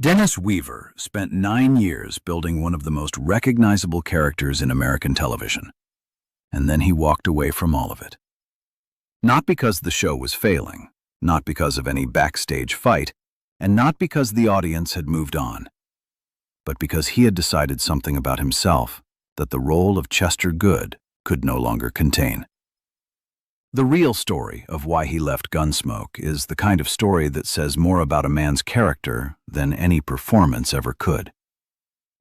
Dennis Weaver spent 9 years building one of the most recognizable characters in American television, and then he walked away from all of it. Not because the show was failing, not because of any backstage fight, and not because the audience had moved on, but because he had decided something about himself that the role of Chester Goode could no longer contain. The real story of why he left Gunsmoke is the kind of story that says more about a man's character than any performance ever could.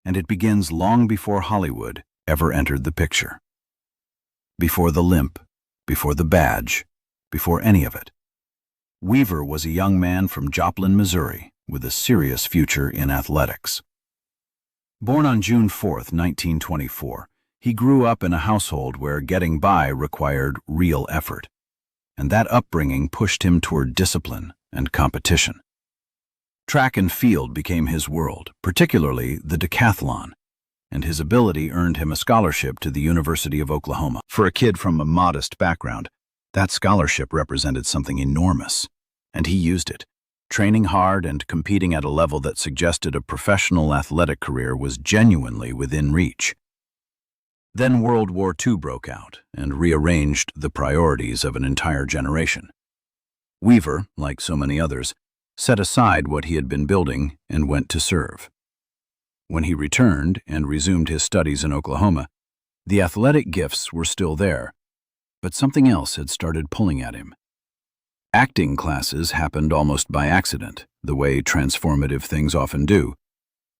And it begins long before Hollywood ever entered the picture. Before the limp, before the badge, before any of it. Weaver was a young man from Joplin, Missouri, with a serious future in athletics. Born on June 4, 1924, he grew up in a household where getting by required real effort, and that upbringing pushed him toward discipline and competition. Track and field became his world, particularly the decathlon, and his ability earned him a scholarship to the University of Oklahoma. For a kid from a modest background, that scholarship represented something enormous, and he used it, training hard and competing at a level that suggested a professional athletic career was genuinely within reach. Then World War II broke out and rearranged the priorities of an entire generation. Weaver, like so many others, set aside what he had been building and went to serve. When he returned and resumed his studies in Oklahoma, the athletic gifts were still there, but something else had started pulling at him. Acting classes happened almost by accident, the way transformative things often do,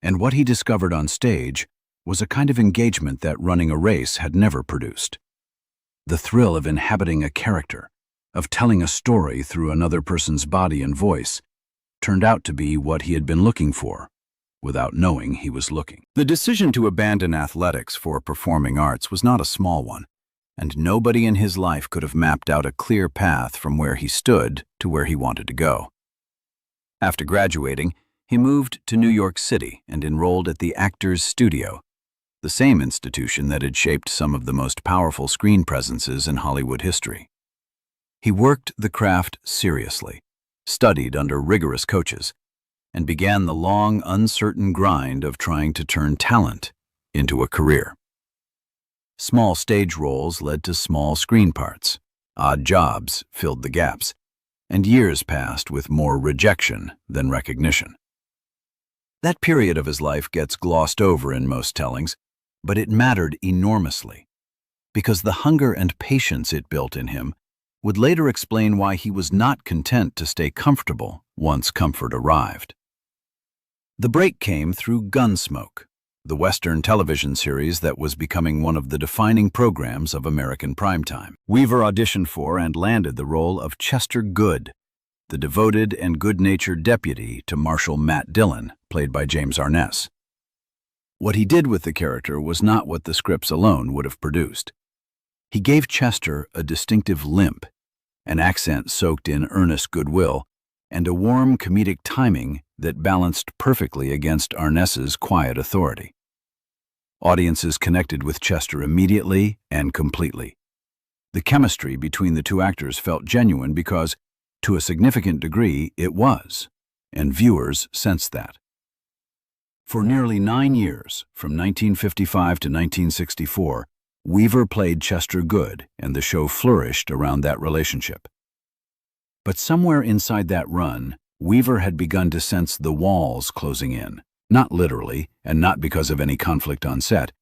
and what he discovered on stage was a kind of engagement that running a race had never produced. The thrill of inhabiting a character, of telling a story through another person's body and voice, turned out to be what he had been looking for, without knowing he was looking. The decision to abandon athletics for performing arts was not a small one, and nobody in his life could have mapped out a clear path from where he stood to where he wanted to go. After graduating, he moved to New York City and enrolled at the Actors Studio, the same institution that had shaped some of the most powerful screen presences in Hollywood history. He worked the craft seriously, studied under rigorous coaches, and began the long, uncertain grind of trying to turn talent into a career. Small stage roles led to small screen parts, odd jobs filled the gaps, and years passed with more rejection than recognition. That period of his life gets glossed over in most tellings, but it mattered enormously, because the hunger and patience it built in him would later explain why he was not content to stay comfortable once comfort arrived. The break came through Gunsmoke, the Western television series that was becoming one of the defining programs of American primetime. Weaver auditioned for and landed the role of Chester Goode, the devoted and good-natured deputy to Marshal Matt Dillon, played by James Arness. What he did with the character was not what the scripts alone would have produced. He gave Chester a distinctive limp, an accent soaked in earnest goodwill, and a warm comedic timing that balanced perfectly against Arness's quiet authority. Audiences connected with Chester immediately and completely. The chemistry between the two actors felt genuine because, to a significant degree, it was, and viewers sensed that. For nearly 9 years, from 1955 to 1964, Weaver played Chester Goode, and the show flourished around that relationship. But somewhere inside that run, Weaver had begun to sense the walls closing in, not literally, and not because of any conflict on set,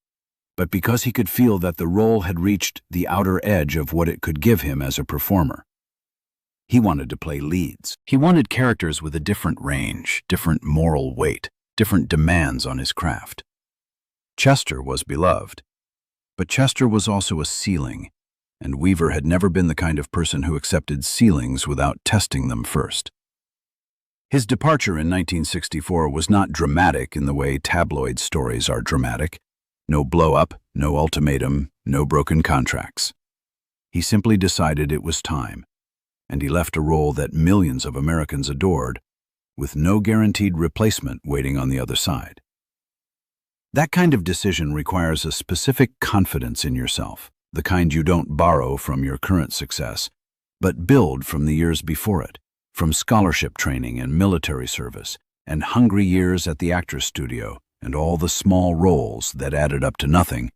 but because he could feel that the role had reached the outer edge of what it could give him as a performer. He wanted to play leads. He wanted characters with a different range, different moral weight, different demands on his craft. Chester was beloved, but Chester was also a ceiling, and Weaver had never been the kind of person who accepted ceilings without testing them first. His departure in 1964 was not dramatic in the way tabloid stories are dramatic. No blow-up, no ultimatum, no broken contracts. He simply decided it was time, and he left a role that millions of Americans adored, with no guaranteed replacement waiting on the other side. That kind of decision requires a specific confidence in yourself, the kind you don't borrow from your current success, but build from the years before it, from scholarship training and military service, and hungry years at the actress studio, and all the small roles that added up to nothing,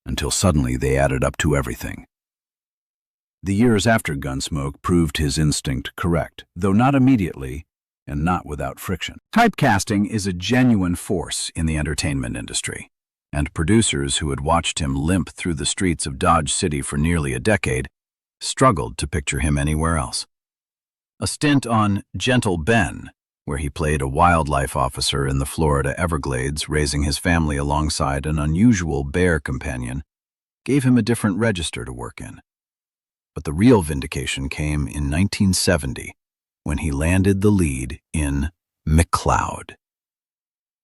until suddenly they added up to everything. The years after Gunsmoke proved his instinct correct, though not immediately and not without friction. Typecasting is a genuine force in the entertainment industry, and producers who had watched him limp through the streets of Dodge City for nearly a decade struggled to picture him anywhere else. A stint on Gentle Ben, where he played a wildlife officer in the Florida Everglades, raising his family alongside an unusual bear companion, gave him a different register to work in. But the real vindication came in 1970, when he landed the lead in McCloud.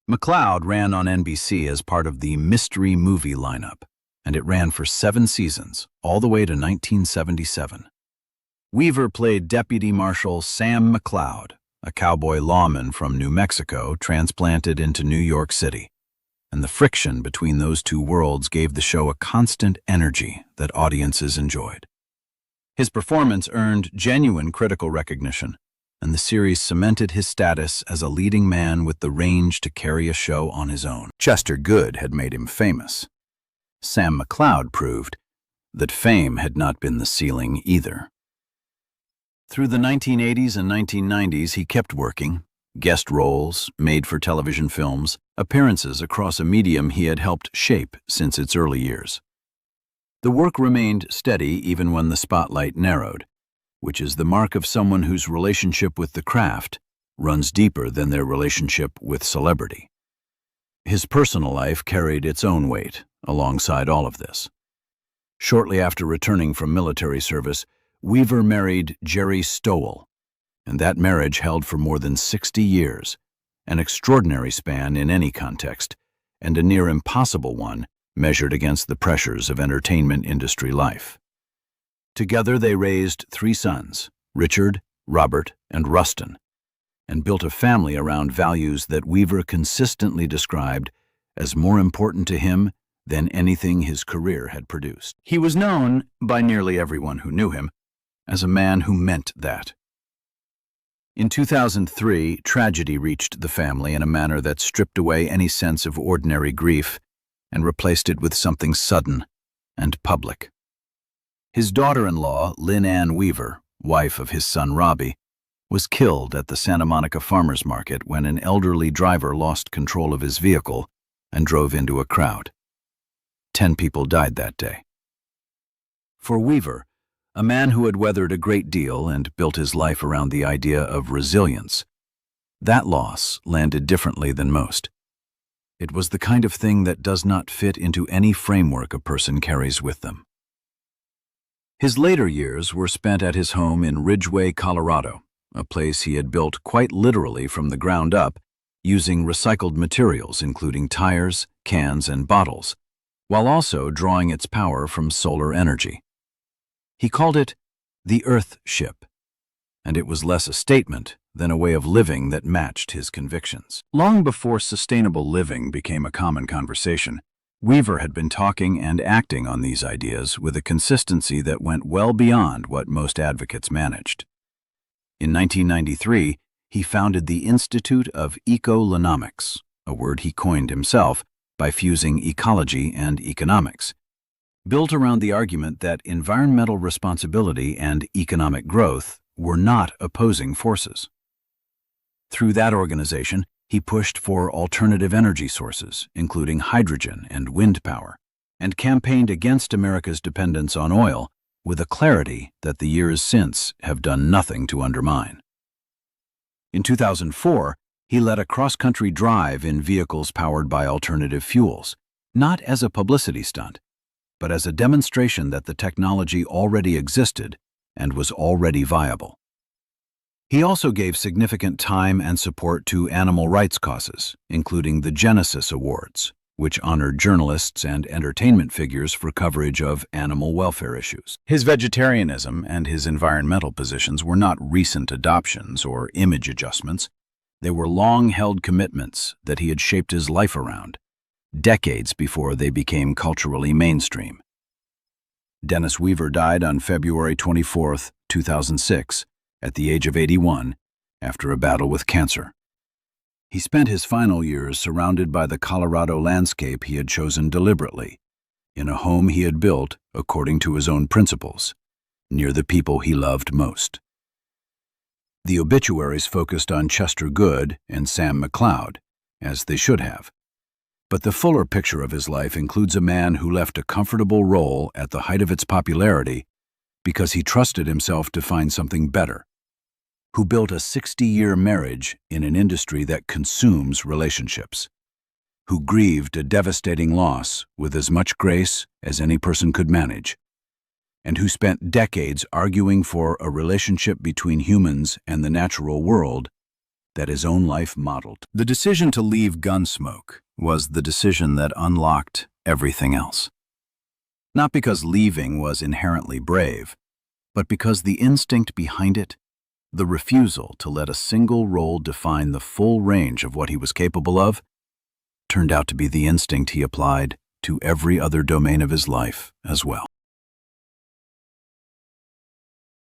McCloud ran on NBC as part of the mystery movie lineup, and it ran for 7 seasons, all the way to 1977. Weaver played Deputy Marshal Sam McCloud, a cowboy lawman from New Mexico transplanted into New York City, and the friction between those two worlds gave the show a constant energy that audiences enjoyed. His performance earned genuine critical recognition, and the series cemented his status as a leading man with the range to carry a show on his own. Chester Goode had made him famous. Sam McCloud proved that fame had not been the ceiling either. Through the 1980s and 1990s, he kept working, guest roles, made-for-television films, appearances across a medium he had helped shape since its early years. The work remained steady even when the spotlight narrowed, which is the mark of someone whose relationship with the craft runs deeper than their relationship with celebrity. His personal life carried its own weight alongside all of this. Shortly after returning from military service, Weaver married Jerry Stowell, and that marriage held for more than 60 years, an extraordinary span in any context, and a near impossible one measured against the pressures of entertainment industry life. Together they raised 3 sons, Richard, Robert, and Rustin, and built a family around values that Weaver consistently described as more important to him than anything his career had produced. He was known, by nearly everyone who knew him, as a man who meant that. In 2003, tragedy reached the family in a manner that stripped away any sense of ordinary grief and replaced it with something sudden and public. His daughter-in-law, Lynn Ann Weaver, wife of his son Robbie, was killed at the Santa Monica Farmers Market when an elderly driver lost control of his vehicle and drove into a crowd. 10 people died that day. For Weaver, a man who had weathered a great deal and built his life around the idea of resilience, that loss landed differently than most. It was the kind of thing that does not fit into any framework a person carries with them. His later years were spent at his home in Ridgway, Colorado, a place he had built quite literally from the ground up, using recycled materials including tires, cans, and bottles, while also drawing its power from solar energy. He called it the Earth Ship, and it was less a statement than a way of living that matched his convictions. Long before sustainable living became a common conversation, Weaver had been talking and acting on these ideas with a consistency that went well beyond what most advocates managed. In 1993, he founded the Institute of Eco-Lonomics, a word he coined himself by fusing ecology and economics, built around the argument that environmental responsibility and economic growth were not opposing forces. Through that organization, he pushed for alternative energy sources, including hydrogen and wind power, and campaigned against America's dependence on oil with a clarity that the years since have done nothing to undermine. In 2004, he led a cross-country drive in vehicles powered by alternative fuels, not as a publicity stunt, but as a demonstration that the technology already existed and was already viable. He also gave significant time and support to animal rights causes, including the Genesis Awards, which honored journalists and entertainment figures for coverage of animal welfare issues. His vegetarianism and his environmental positions were not recent adoptions or image adjustments. They were long-held commitments that he had shaped his life around, decades before they became culturally mainstream. Dennis Weaver died on February 24, 2006, at the age of 81, after a battle with cancer. He spent his final years surrounded by the Colorado landscape he had chosen deliberately, in a home he had built according to his own principles, near the people he loved most. The obituaries focused on Chester Goode and Sam McCloud, as they should have. But the fuller picture of his life includes a man who left a comfortable role at the height of its popularity because he trusted himself to find something better, who built a 60-year marriage in an industry that consumes relationships, who grieved a devastating loss with as much grace as any person could manage, and who spent decades arguing for a relationship between humans and the natural world that his own life modeled. The decision to leave Gunsmoke was the decision that unlocked everything else. Not because leaving was inherently brave, but because the instinct behind it, the refusal to let a single role define the full range of what he was capable of, turned out to be the instinct he applied to every other domain of his life as well.